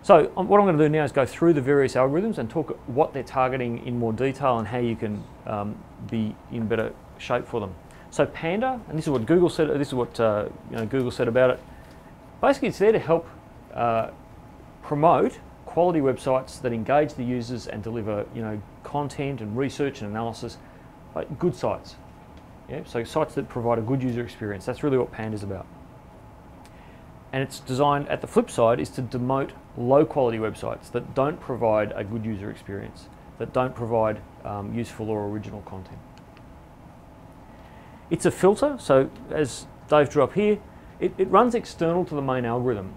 So what I'm going to do now is go through the various algorithms and talk what they're targeting in more detail and how you can be in better shape for them. So Panda, and this is what Google said. This is what Google said about it. Basically, it's there to help promote quality websites that engage the users and deliver content and research and analysis, like good sites. Yeah, so sites that provide a good user experience. That's really what Panda is about. And it's designed, at the flip side, is to demote low-quality websites that don't provide a good user experience, that don't provide useful or original content. It's a filter, so as Dave drew up here, it runs external to the main algorithm.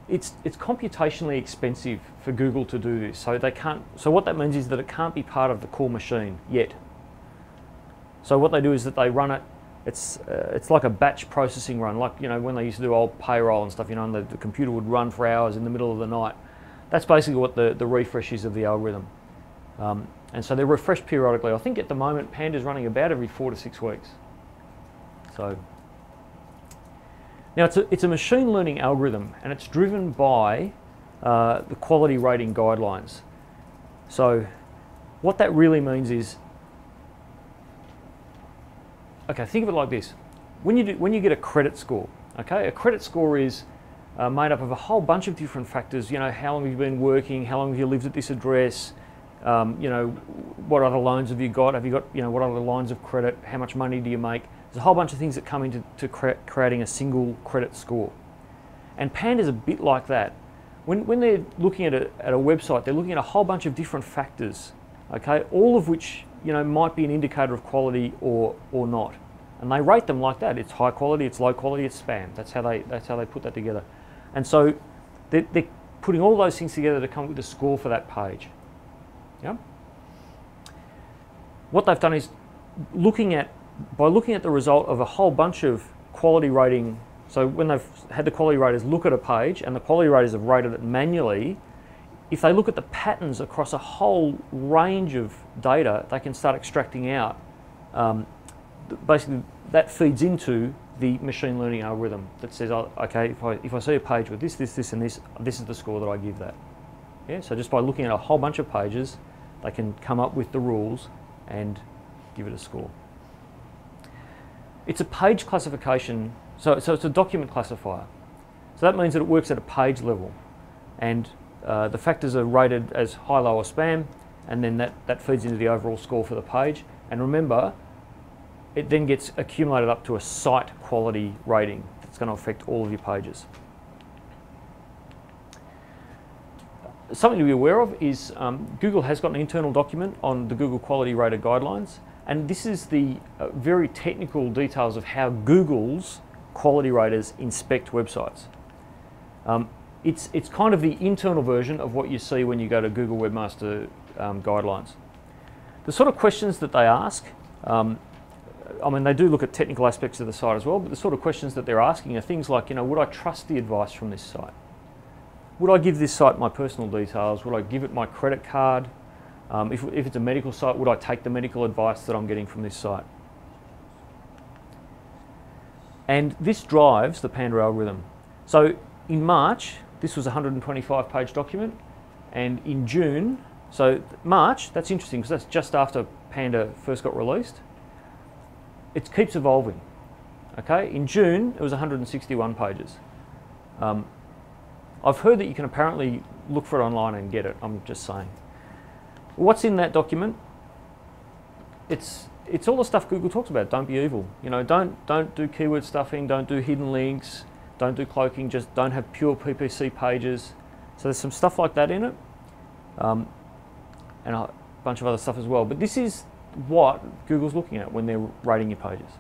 It's computationally expensive for Google to do this, so they can't. So what that means is that it can't be part of the core machine yet. So what they do is that they run it. It's like a batch processing run, like when they used to do old payroll and stuff, and the computer would run for hours in the middle of the night. That's basically what the refresh is of the algorithm. And so they're refreshed periodically. I think at the moment Panda's running about every 4 to 6 weeks. So now it's a machine learning algorithm, and it's driven by the quality rating guidelines. So what that really means is, okay, think of it like this. When you get a credit score, okay, a credit score is made up of a whole bunch of different factors. How long have you been working? How long have you lived at this address? What other loans have you got? Have you got, what other lines of credit? How much money do you make? There's a whole bunch of things that come into creating a single credit score. And Panda's a bit like that. When they're looking at a website, they're looking at a whole bunch of different factors, okay, all of which might be an indicator of quality or not, and they rate them like that. It's high quality, it's low quality, it's spam. That's how they put that together, and so they're putting all those things together to come up with a score for that page. Yeah. What they've done is by looking at the result of a whole bunch of quality rating. So when they've had the quality raters look at a page, and the quality raters have rated it manually, if they look at the patterns across a whole range of data, they can start extracting out. Basically, that feeds into the machine learning algorithm that says, oh, okay, if I see a page with this, and this is the score that I give that. Yeah. So just by looking at a whole bunch of pages, they can come up with the rules and give it a score. It's a page classification, so it's a document classifier. So that means that it works at a page level, and the factors are rated as high, low, or spam, and then that feeds into the overall score for the page. And remember, it then gets accumulated up to a site quality rating that's going to affect all of your pages. Something to be aware of is Google has got an internal document on the Google Quality Rater Guidelines, and this is the very technical details of how Google's quality raters inspect websites. It's kind of the internal version of what you see when you go to Google Webmaster Guidelines. The sort of questions that they ask, they do look at technical aspects of the site as well, but the sort of questions that they're asking are things like, would I trust the advice from this site? Would I give this site my personal details? Would I give it my credit card? If it's a medical site, would I take the medical advice that I'm getting from this site? And this drives the Panda algorithm. So in March, this was a 125-page document, and in June, so March, that's interesting because that's just after Panda first got released. It keeps evolving. Okay, in June, it was 161 pages. I've heard that you can apparently look for it online and get it. I'm just saying. What's in that document? It's all the stuff Google talks about. Don't be evil. Don't do keyword stuffing. Don't do hidden links. Don't do cloaking. Just don't have pure PPC pages. So there's some stuff like that in it, and a bunch of other stuff as well. But this is what Google's looking at when they're rating your pages.